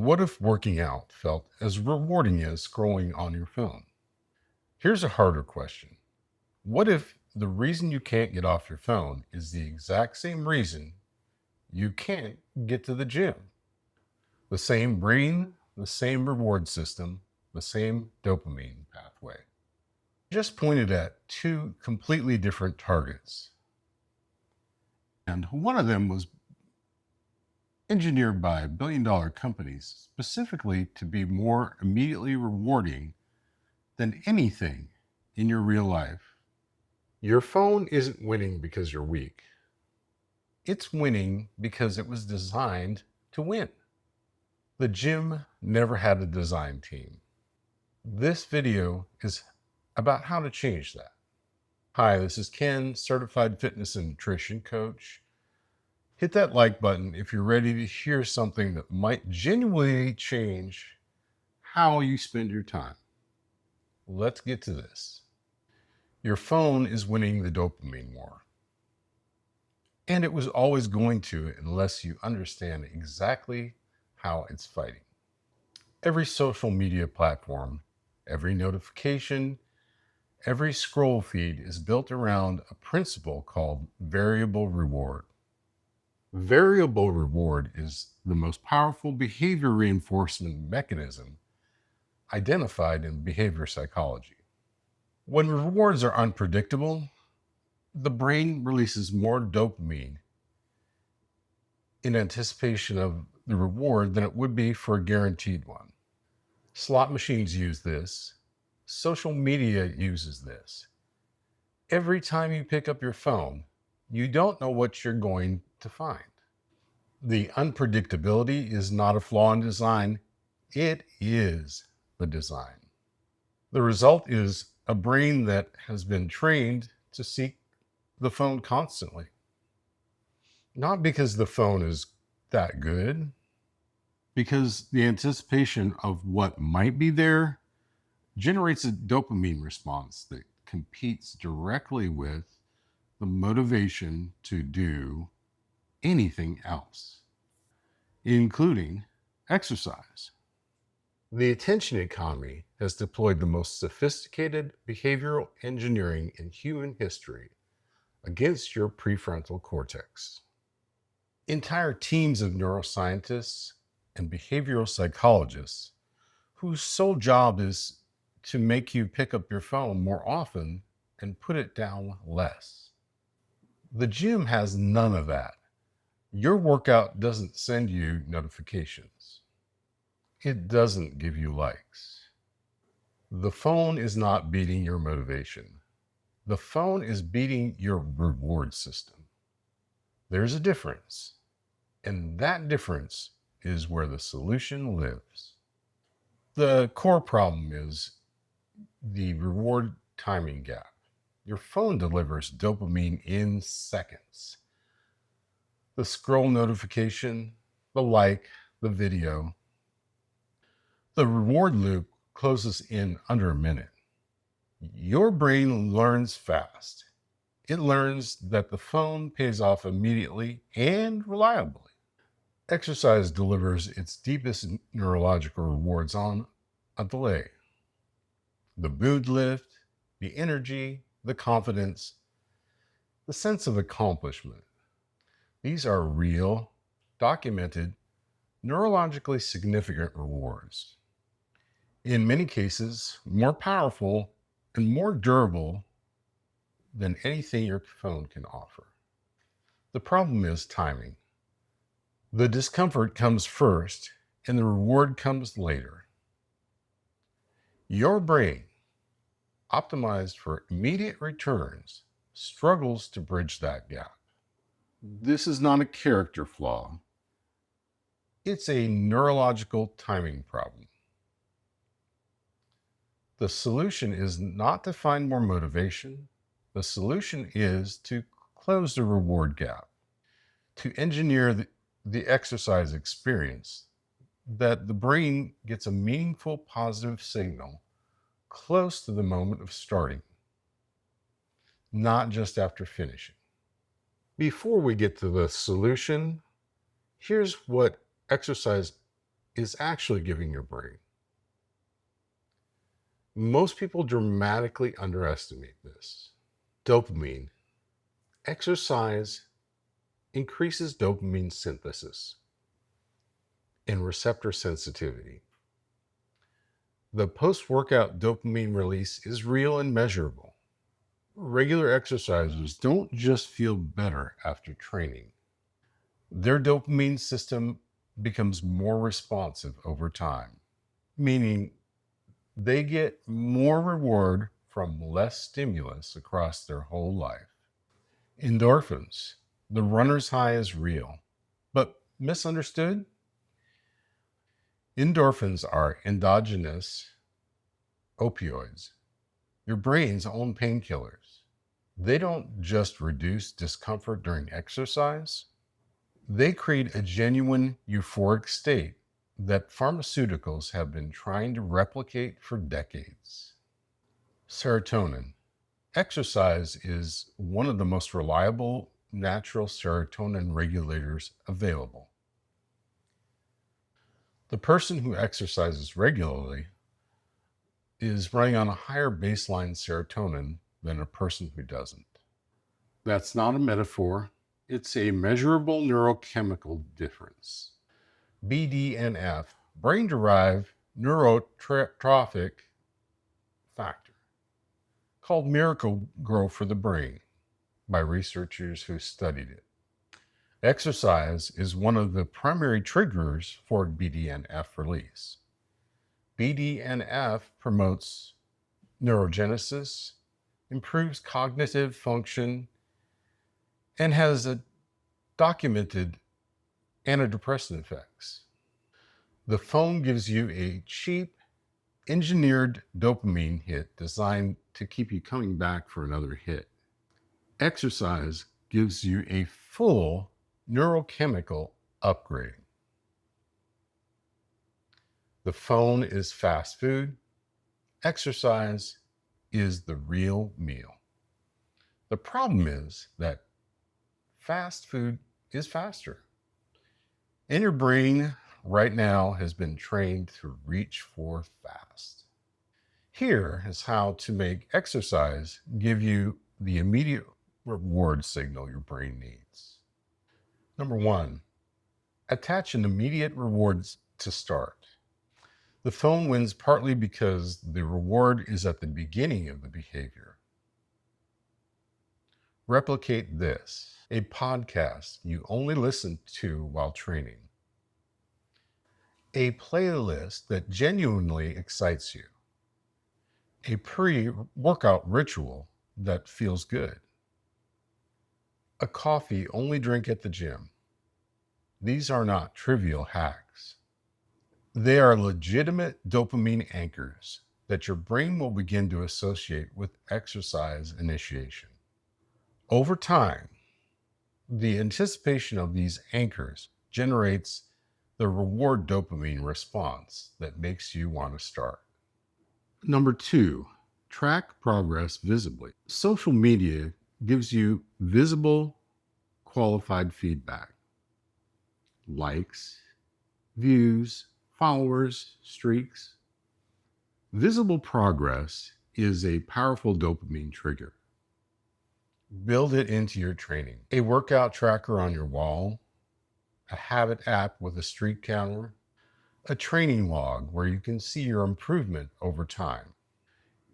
What if working out felt as rewarding as scrolling on your phone? Here's a harder question. What if the reason you can't get off your phone is the exact same reason you can't get to the gym? The same brain, the same reward system, the same dopamine pathway. Just pointed at two completely different targets. And one of them was engineered by billion-dollar companies specifically to be more immediately rewarding than anything in your real life. Your phone isn't winning because you're weak. It's winning because it was designed to win. The gym never had a design team. This video is about how to change that. Hi, this is Ken, certified fitness and nutrition coach. Hit that like button if you're ready to hear something that might genuinely change how you spend your time. Let's get to this. Your phone is winning the dopamine war. And it was always going to unless you understand exactly how it's fighting. Every social media platform, every notification, every scroll feed is built around a principle called variable reward. Variable reward is the most powerful behavior reinforcement mechanism identified in behavior psychology. When rewards are unpredictable, the brain releases more dopamine in anticipation of the reward than it would be for a guaranteed one. Slot machines use this. Social media uses this. Every time you pick up your phone, you don't know what you're going to find. The unpredictability is not a flaw in design. It is the design. The result is a brain that has been trained to seek the phone constantly. Not because the phone is that good, because the anticipation of what might be there generates a dopamine response that competes directly with the motivation to do anything else, including exercise. The attention economy has deployed the most sophisticated behavioral engineering in human history against your prefrontal cortex. Entire teams of neuroscientists and behavioral psychologists whose sole job is to make you pick up your phone more often and put it down less. The gym has none of that. Your workout doesn't send you notifications. It doesn't give you likes. The phone is not beating your motivation. The phone is beating your reward system. There's a difference, and that difference is where the solution lives. The core problem is the reward timing gap. Your phone delivers dopamine in seconds. The scroll notification, the like, the video. The reward loop closes in under a minute. Your brain learns fast. It learns that the phone pays off immediately and reliably. Exercise delivers its deepest neurological rewards on a delay. The mood lift, the energy, the confidence, the sense of accomplishment. These are real, documented, neurologically significant rewards. In many cases, more powerful and more durable than anything your phone can offer. The problem is timing. The discomfort comes first and the reward comes later. Your brain, optimized for immediate returns, struggles to bridge that gap. This is not a character flaw. It's a neurological timing problem. The solution is not to find more motivation. The solution is to close the reward gap, to engineer the exercise experience that the brain gets a meaningful positive signal close to the moment of starting, not just after finishing. Before we get to the solution, here's what exercise is actually giving your brain. Most people dramatically underestimate this. Dopamine. Exercise increases dopamine synthesis and receptor sensitivity. The post workout dopamine release is real and measurable. Regular exercisers don't just feel better after training, their dopamine system becomes more responsive over time, meaning they get more reward from less stimulus across their whole life. Endorphins. The runner's high is real, but misunderstood. Endorphins are endogenous opioids, your brain's own painkillers. They don't just reduce discomfort during exercise, they create a genuine euphoric state that pharmaceuticals have been trying to replicate for decades. Serotonin. Exercise is one of the most reliable natural serotonin regulators available. The person who exercises regularly is running on a higher baseline serotonin than a person who doesn't. That's not a metaphor, it's a measurable neurochemical difference. BDNF, brain derived neurotrophic factor, called miracle grow for the brain by researchers who studied it. Exercise is one of the primary triggers for BDNF release. BDNF promotes neurogenesis, improves cognitive function, and has a documented antidepressant effects. The phone gives you a cheap, engineered dopamine hit designed to keep you coming back for another hit. Exercise gives you a full neurochemical upgrade. The phone is fast food. Exercise is the real meal. The problem is that fast food is faster. And your brain right now has been trained to reach for fast. Here is how to make exercise give you the immediate reward signal your brain needs. Number one, attach an immediate reward to start. The phone wins partly because the reward is at the beginning of the behavior. Replicate this: a podcast you only listen to while training, a playlist that genuinely excites you, a pre-workout ritual that feels good, a coffee only drink at the gym. These are not trivial hacks. They are legitimate dopamine anchors that your brain will begin to associate with exercise initiation. Over time, the anticipation of these anchors generates the reward dopamine response that makes you want to start. Number two, track progress visibly. Social media gives you visible, qualified feedback. Likes, views, followers, streaks. Visible progress is a powerful dopamine trigger. Build it into your training. A workout tracker on your wall, a habit app with a streak counter, a training log where you can see your improvement over time.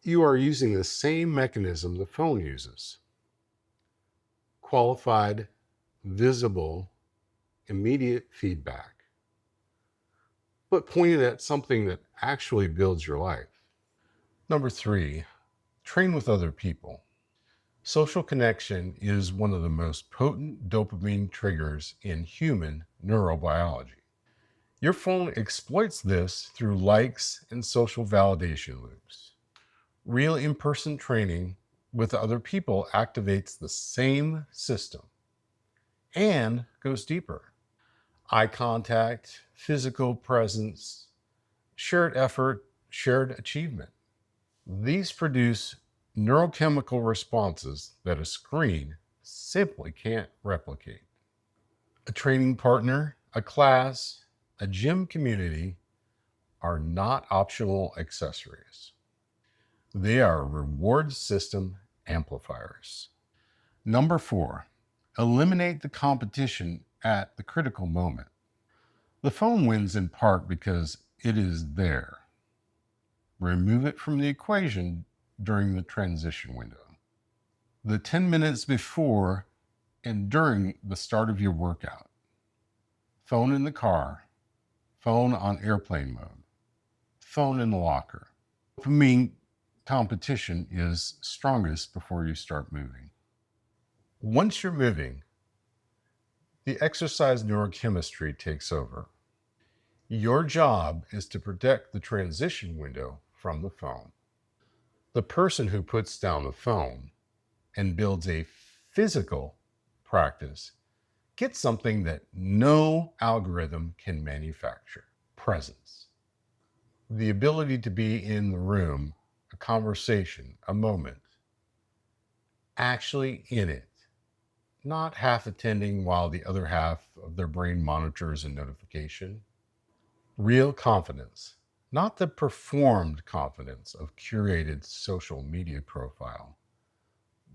You are using the same mechanism the phone uses. Qualified, visible, immediate feedback, but pointed at something that actually builds your life. Number three, train with other people. Social connection is one of the most potent dopamine triggers in human neurobiology. Your phone exploits this through likes and social validation loops. Real in-person training with other people activates the same system and goes deeper. Eye contact, physical presence, shared effort, shared achievement. These produce neurochemical responses that a screen simply can't replicate. A training partner, a class, a gym community are not optional accessories. They are reward system amplifiers. Number 4, eliminate the competition at the critical moment. The phone wins in part because it is there. Remove it from the equation during the transition window. The 10 minutes before and during the start of your workout. Phone in the car, phone on airplane mode, phone in the locker. Dopamine competition is strongest before you start moving. Once you're moving, the exercise neurochemistry takes over. Your job is to protect the transition window from the phone. The person who puts down the phone and builds a physical practice gets something that no algorithm can manufacture: presence. The ability to be in the room, a conversation, a moment, actually in it, not half attending while the other half of their brain monitors a notification. Real confidence, not the performed confidence of curated social media profile,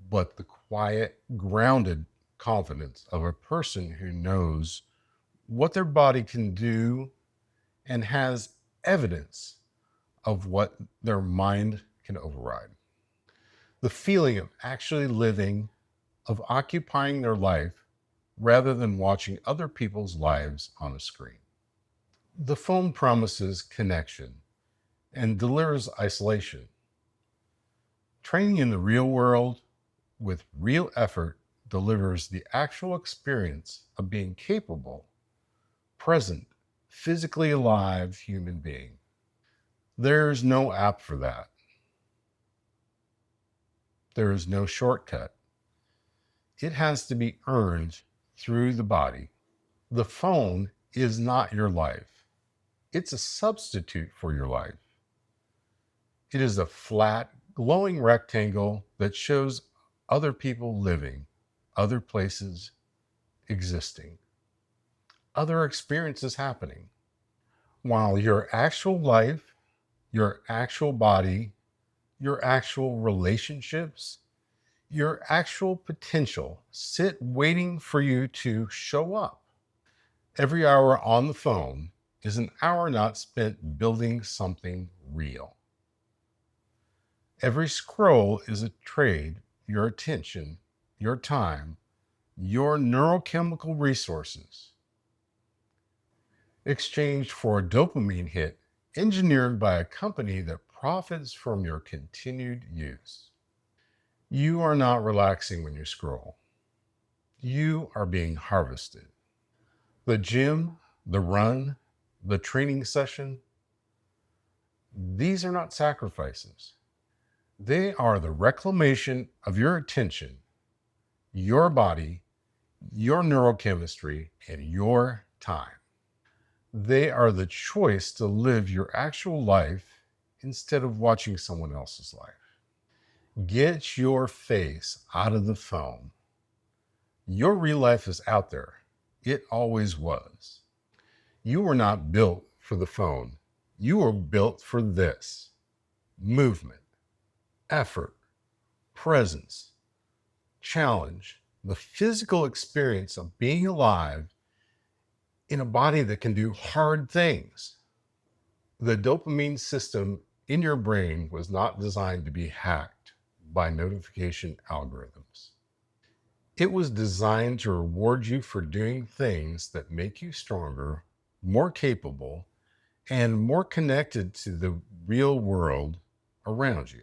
but the quiet, grounded confidence of a person who knows what their body can do and has evidence of what their mind can override. The feeling of actually living, of occupying their life rather than watching other people's lives on a screen. The phone promises connection and delivers isolation. Training in the real world with real effort delivers the actual experience of being capable, present, physically alive human being. There's no app for that. There is no shortcut. It has to be earned through the body. The phone is not your life. It's a substitute for your life. It is a flat, glowing rectangle that shows other people living, other places existing, other experiences happening, while your actual life, your actual body, your actual relationships, your actual potential sit waiting for you to show up. Every hour on the phone is an hour not spent building something real. Every scroll is a trade, your attention, your time, your neurochemical resources, exchanged for a dopamine hit engineered by a company that profits from your continued use. You are not relaxing when you scroll. You are being harvested. The gym, the run, the training session, these are not sacrifices. They are the reclamation of your attention, your body, your neurochemistry, and your time. They are the choice to live your actual life instead of watching someone else's life. Get your face out of the phone. Your real life is out there. It always was. You were not built for the phone. You were built for this: movement, effort, presence, challenge, the physical experience of being alive in a body that can do hard things. The dopamine system in your brain was not designed to be hacked by notification algorithms. It was designed to reward you for doing things that make you stronger, more capable, and more connected to the real world around you.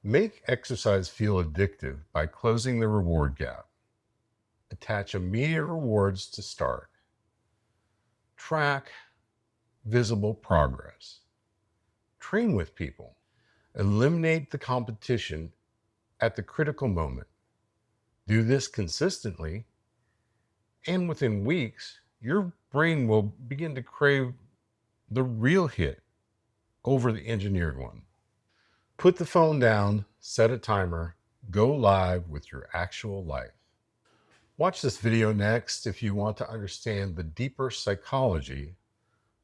Make exercise feel addictive by closing the reward gap. Attach immediate rewards to start. Track visible progress. Train with people. Eliminate the competition at the critical moment. Do this consistently, and within weeks, your brain will begin to crave the real hit over the engineered one. Put the phone down, set a timer, go live with your actual life. Watch this video next if you want to understand the deeper psychology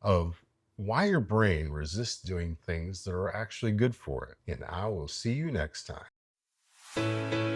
of why your brain resists doing things that are actually good for it. And I will see you next time.